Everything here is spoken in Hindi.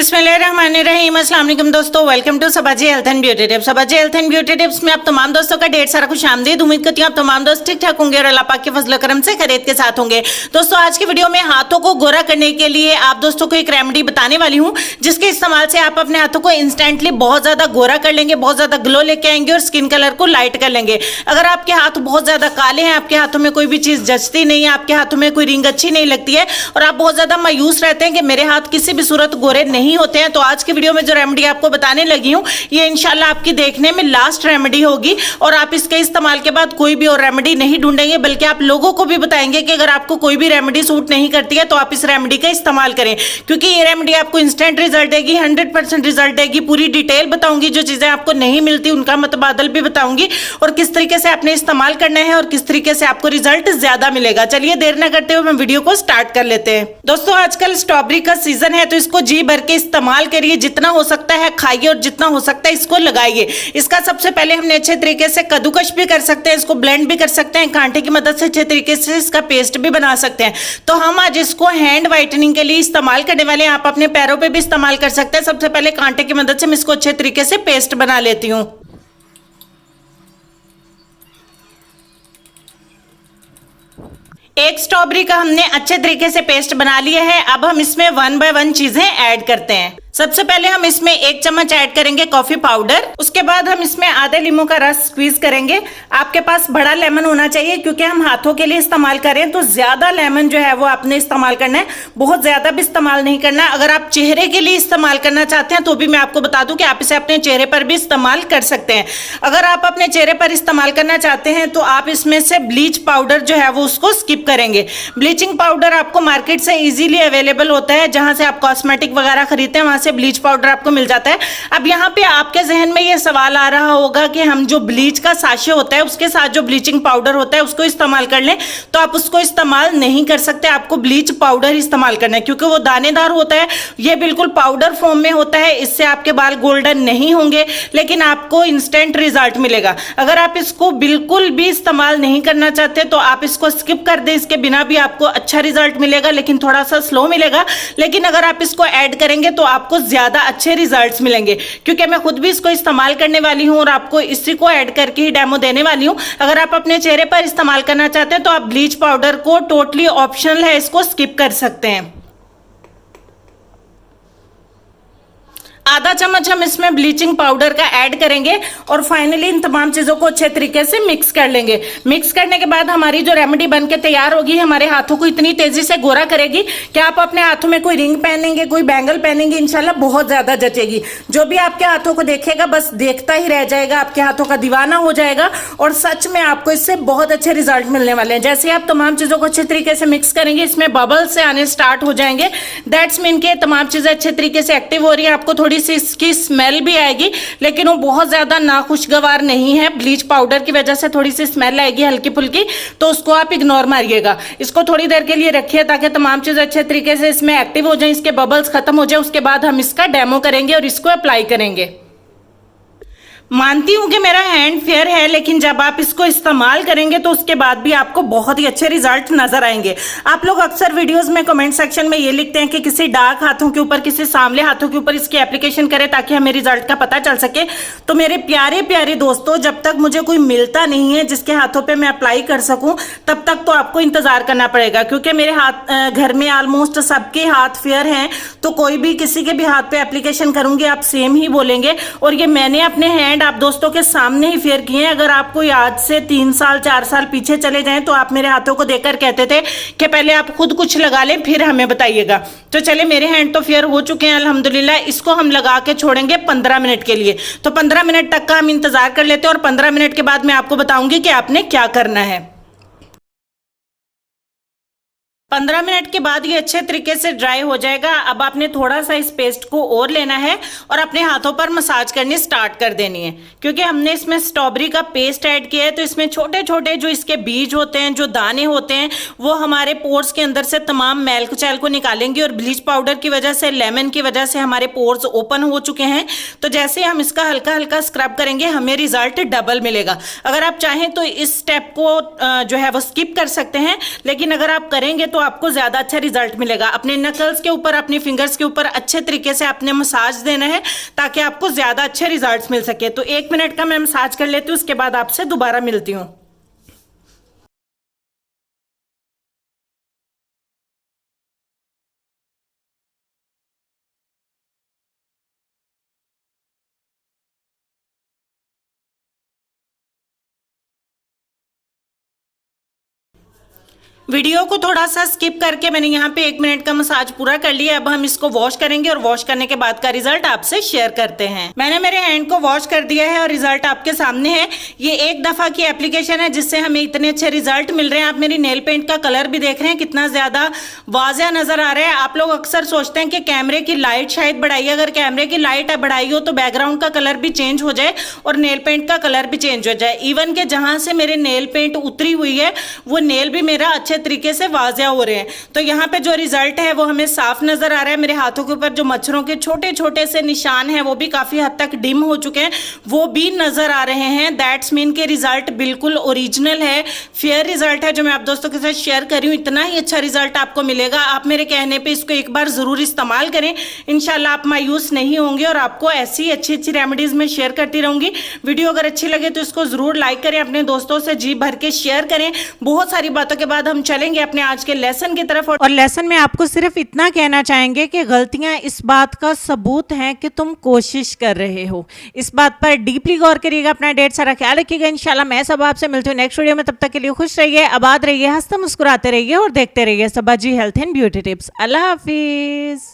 बिस्मिल्लाहिर्रहमानिर्रहीम। अस्सलाम वालेकुम दोस्तों, welcome to Sabaji health and beauty tips. Sabaji health and beauty tips में आप तमाम दोस्तों का ढेर सारा खुश आमदीद। उम्मीद करती हूँ आप तमाम दोस्त ठीक ठाक होंगे और अल्लाह पाक के फजल करम से खैरियत के साथ होंगे। दोस्तों आज की वीडियो में हाथों को गोरा करने के लिए आप दोस्तों को एक रेमेडी बताने वाली हूँ, जिसके इस्तेमाल से आप अपने हाथों को इंस्टेंटली बहुत ज्यादा गोरा कर लेंगे, बहुत ज्यादा ग्लो लेके आएंगे और स्किन कलर को लाइट कर लेंगे। अगर आपके हाथ बहुत ज्यादा काले हैं, आपके हाथों में कोई भी चीज जचती नहीं है, आपके हाथों में कोई रिंग अच्छी नहीं लगती है और आप बहुत ज्यादा मायूस रहते हैं कि मेरे हाथ किसी भी सूरत गोरे नहीं होते हैं, तो आज की वीडियो में जो रेमेडी आपको बताने लगी हूं ये इंशाल्लाह आपकी देखने में लास्ट रेमेडी होगी और आप इसके इस्तेमाल के बाद कोई भी और रेमेडी नहीं ढूंढेंगे, बल्कि आप लोगों को भी बताएंगे कि अगर आपको कोई भी रेमेडी सूट नहीं करती है तो आप इस रेमेडी का इस्तेमाल करें, क्योंकि ये रेमेडी आपको इंस्टेंट रिजल्ट देगी, 100% रिजल्ट देगी। पूरी डिटेल बताऊंगी, जो चीजें आपको नहीं मिलती उनका मतबादल भी बताऊंगी और किस तरीके से आपने इस्तेमाल करना है और किस तरीके से आपको रिजल्ट ज्यादा मिलेगा। चलिए देर न करते हुए हम वीडियो को स्टार्ट कर लेते हैं। दोस्तों आजकल स्ट्रॉबेरी का सीजन है, तो इसको जी भर के इस्तेमाल करिए, जितना हो सकता है खाइए और जितना हो सकता है इसको लगाइए। इसका सबसे पहले हमने अच्छे तरीके से कद्दूकश भी कर सकते हैं, इसको ब्लेंड भी कर सकते हैं, कांटे की मदद से अच्छे तरीके से इसका पेस्ट भी बना सकते हैं। तो हम आज इसको हैंड व्हाइटनिंग के लिए इस्तेमाल करने वाले हैं। आप अपने पैरों पे भी इस्तेमाल कर सकते हैं। सबसे पहले कांटे की मदद से मैं इसको अच्छे तरीके से पेस्ट बना लेती हूँ। एक स्ट्रॉबेरी का हमने अच्छे तरीके से पेस्ट बना लिया है। अब हम इसमें 1 बाय 1 चीजें ऐड करते हैं। सबसे पहले हम इसमें 1 चम्मच ऐड करेंगे कॉफी पाउडर। उसके बाद हम इसमें आधे नींबू का रस स्क्वीज करेंगे। आपके पास बड़ा लेमन होना चाहिए, क्योंकि हम हाथों के लिए इस्तेमाल करें तो ज्यादा लेमन जो है वो आपने इस्तेमाल करना है, बहुत ज्यादा भी इस्तेमाल नहीं करना। अगर आप चेहरे के लिए इस्तेमाल करना चाहते हैं तो भी मैं आपको बता दूं कि आप इसे अपने चेहरे पर भी इस्तेमाल कर सकते हैं। अगर आप अपने चेहरे पर इस्तेमाल करना चाहते हैं तो आप इसमें से ब्लीच पाउडर जो है वो उसको स्किप करेंगे। ब्लीचिंग पाउडर आपको मार्केट से इजीली अवेलेबल होता है, जहां से आप कॉस्मेटिक वगैरह खरीदते हैं वहां से ब्लीच पाउडर आपको मिल जाता है। अब यहाँ पे आपके जहन में ये सवाल आ रहा होगा कि हम जो ब्लीच का साशे होता है उसके साथ जो ब्लीचिंग पाउडर होता है उसको इस्तेमाल कर लें, तो आप उसको इस्तेमाल नहीं कर सकते। आपको ब्लीच पाउडर इस्तेमाल करना है, क्योंकि वो दानेदार होता है, ये बिल्कुल पाउडर फॉर्म में होता है। इससे आपके बाल गोल्डन नहीं होंगे, लेकिन आपको इंस्टेंट रिजल्ट मिलेगा। अगर आप इसको बिल्कुल भी इस्तेमाल नहीं करना चाहते तो आप इसको स्किप कर दें, इसके बिना भी आपको अच्छा रिजल्ट मिलेगा, लेकिन थोड़ा सा स्लो मिलेगा। लेकिन अगर आप इसको ऐड करेंगे तो आपको ज्यादा अच्छे रिजल्ट्स मिलेंगे, क्योंकि मैं खुद भी इसको इस्तेमाल करने वाली हूं और आपको इसी को ऐड करके ही डेमो देने वाली हूं। अगर आप अपने चेहरे पर इस्तेमाल करना चाहते हैं तो आप ब्लीच पाउडर को टोटली ऑप्शनल है, इसको स्किप कर सकते हैं। आधा चम्मच हम इसमें ब्लीचिंग पाउडर का ऐड करेंगे और फाइनली इन तमाम चीजों को अच्छे तरीके से मिक्स कर लेंगे। मिक्स करने के बाद हमारी जो रेमेडी बनके तैयार होगी, हमारे हाथों को इतनी तेजी से गोरा करेगी कि आप अपने हाथों में कोई रिंग पहनेंगे, कोई बैंगल पहनेंगे, इंशाल्लाह बहुत ज्यादा जचेगी। जो भी आपके हाथों को देखेगा बस देखता ही रह जाएगा, आपके हाथों का दीवाना हो जाएगा और सच में आपको इससे बहुत अच्छे रिजल्ट मिलने वाले हैं। जैसे आप तमाम चीजों को अच्छे तरीके से मिक्स करेंगे, इसमें बबल्स से आने स्टार्ट हो जाएंगे, दैट्स मीन के तमाम चीजें अच्छे तरीके से एक्टिव हो रही है। आपको थोड़ी सी इसकी स्मेल भी आएगी, लेकिन वो बहुत ज्यादा नाखुशगवार नहीं है। ब्लीच पाउडर की वजह से थोड़ी सी स्मेल आएगी हल्की फुल्की, तो उसको आप इग्नोर मारिएगा। इसको थोड़ी देर के लिए रखिए ताकि तमाम चीजें अच्छे तरीके से इसमें एक्टिव हो जाए, इसके बबल्स खत्म हो जाए। उसके बाद हम इसका डेमो करेंगे और इसको अप्लाई करेंगे। मानती हूं कि मेरा हैंड फेयर है, लेकिन जब आप इसको इस्तेमाल करेंगे तो उसके बाद भी आपको बहुत ही अच्छे रिजल्ट नजर आएंगे। आप लोग अक्सर वीडियोस में कमेंट सेक्शन में ये लिखते हैं कि किसी डार्क हाथों के ऊपर, किसी सांवले हाथों के ऊपर इसकी एप्लीकेशन करें ताकि हमें रिजल्ट का पता चल सके। तो मेरे प्यारे प्यारे दोस्तों, जब तक मुझे कोई मिलता नहीं है जिसके हाथों पर मैं अप्लाई कर सकूं, तब तक तो आपको इंतजार करना पड़ेगा, क्योंकि मेरे हाथ घर में ऑलमोस्ट सबके हाथ फेयर हैं, तो कोई भी किसी के भी हाथ पे एप्लीकेशन करूंगी आप सेम ही बोलेंगे। और ये मैंने अपने हैंड आप दोस्तों के सामने ही फेयर किए हैं। अगर आपको आज से 3 साल 4 साल पीछे चले जाएं तो आप मेरे हाथों को देखकर कहते थे कि पहले आप खुद कुछ लगा लें फिर हमें बताइएगा। तो चले मेरे हैंड तो फेयर हो चुके हैं अल्हम्दुलिल्लाह। इसको हम लगा के छोड़ेंगे 15 मिनट के लिए। तो 15 मिनट तक का हम इंतजार कर लेते हैं और 15 मिनट के बाद मैं आपको बताऊंगी कि आपने क्या करना है। 15 मिनट के बाद ये अच्छे तरीके से ड्राई हो जाएगा। अब आपने थोड़ा सा इस पेस्ट को और लेना है और अपने हाथों पर मसाज करनी स्टार्ट कर देनी है, क्योंकि हमने इसमें स्ट्रॉबेरी का पेस्ट ऐड किया है। तो इसमें छोटे छोटे जो इसके बीज होते हैं, जो दाने होते हैं, वो हमारे पोर्स के अंदर से तमाम मैल कुचैल को निकालेंगे और ब्लीच पाउडर की वजह से, लेमन की वजह से हमारे पोर्स ओपन हो चुके हैं। तो जैसे हम इसका हल्का हल्का स्क्रब करेंगे हमें रिजल्ट डबल मिलेगा। अगर आप चाहें तो इस स्टेप को जो है वो स्किप कर सकते हैं, लेकिन अगर आप करेंगे तो आपको ज्यादा अच्छा रिजल्ट मिलेगा। अपने नकल्स के ऊपर, अपने फिंगर्स के ऊपर अच्छे तरीके से आपने मसाज देना है ताकि आपको ज्यादा अच्छे रिजल्ट्स मिल सके। तो 1 मिनट का मैं मसाज कर लेती हूँ, उसके बाद आपसे दोबारा मिलती हूँ। वीडियो को थोड़ा सा स्किप करके मैंने यहाँ पे 1 मिनट का मसाज पूरा कर लिया। अब हम इसको वॉश करेंगे और वॉश करने के बाद का रिजल्ट आपसे शेयर करते हैं। मैंने मेरे हैंड को वॉश कर दिया है और रिजल्ट आपके सामने है। ये एक दफा की एप्लीकेशन है जिससे हमें इतने अच्छे रिजल्ट मिल रहे हैं। आप मेरी नेल पेंट का कलर भी देख रहे हैं कितना ज्यादा वाजिया नजर आ रहा है। आप लोग अक्सर सोचते हैं कि कैमरे की लाइट शायद बढ़ाई, अगर कैमरे की लाइट बढ़ाई हो तो बैकग्राउंड का कलर भी चेंज हो जाए और नेल पेंट का कलर भी चेंज हो जाए। इवन के जहां से मेरे नेल पेंट उतरी हुई है वो नेल भी मेरा अच्छे तरीके से वाजिया हो रहे हैं। तो यहाँ पे जो रिजल्ट है वो हमें साफ नजर आ रहा है। मेरे हाथों के ऊपर जो मच्छरों के छोटे छोटे से निशान हैं वो भी काफी हद तक डिम हो चुके हैं, वो भी नजर आ रहे हैं। दैट्स मीन के रिजल्ट बिल्कुल ओरिजिनल है, फेयर रिजल्ट है जो मैं आप दोस्तों के साथ शेयर कर रही हूँ। इतना ही अच्छा रिजल्ट आपको मिलेगा। आप मेरे कहने पे इसको एक बार जरूर इस्तेमाल करें, इंशाल्लाह आप मायूस नहीं होंगे और आपको ऐसी अच्छी अच्छी रेमेडीज में शेयर करती रहूंगी। वीडियो अगर अच्छी लगे तो इसको जरूर लाइक करें, अपने दोस्तों से जी भर के शेयर करें। बहुत सारी बातों के बाद हम चलेंगे अपने आज के लेसन की तरफ। और लेसन में आपको सिर्फ इतना कहना चाहेंगे कि गलतियां इस बात का सबूत हैं कि तुम कोशिश कर रहे हो। इस बात पर डीपली गौर करिएगा, अपना ढेर सारा ख्याल रखिएगा। इंशाल्लाह मैं सब आपसे मिलती हूँ नेक्स्ट वीडियो में। तब तक के लिए खुश रहिए, आबाद रहिए, हंसते मुस्कुराते रहिए और देखते रहिए Saba ji health and beauty tips. अल्लाह हाफिज।